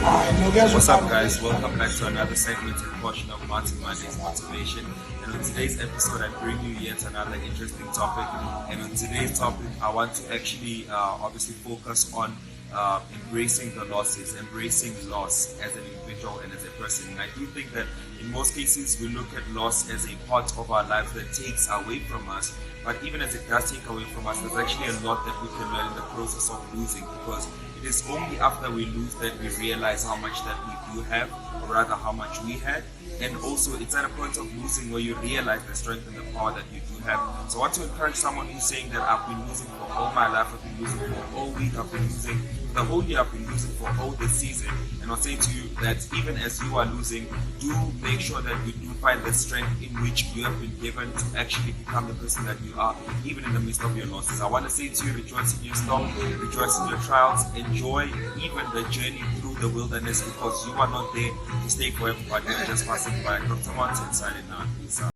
What's up, guys? Welcome back to another segment and portion of Martin Monday's Motivation. And on today's episode, I bring you yet another interesting topic. And on today's topic, I want to actually obviously focus on embracing the losses, embracing loss as an individual and as a person. And I do think that in most cases, we look at loss as a part of our life that takes away from us. But even as it does take away from us, there's actually a lot that we can learn in the process of losing, because it is only after we lose that we realize how much that we do have, or rather how much we had. And also it's at a point of losing where you realize the strength and the power that you do have. So I want to encourage someone who's saying that I've been losing for all my life, I've been losing for all week, I've been losing for the whole year, I've been losing for all this season. And I'll say to you that even as you are losing, do make sure that you do find the strength in which you have been given to actually become the person that you are, even in the midst of your losses. I want to say to you, rejoice in your storm, rejoice in your trials, enjoy even the journey through the wilderness, because you are not there to stay forever, but you're just passing by. Dr. Martin signing out. Peace out.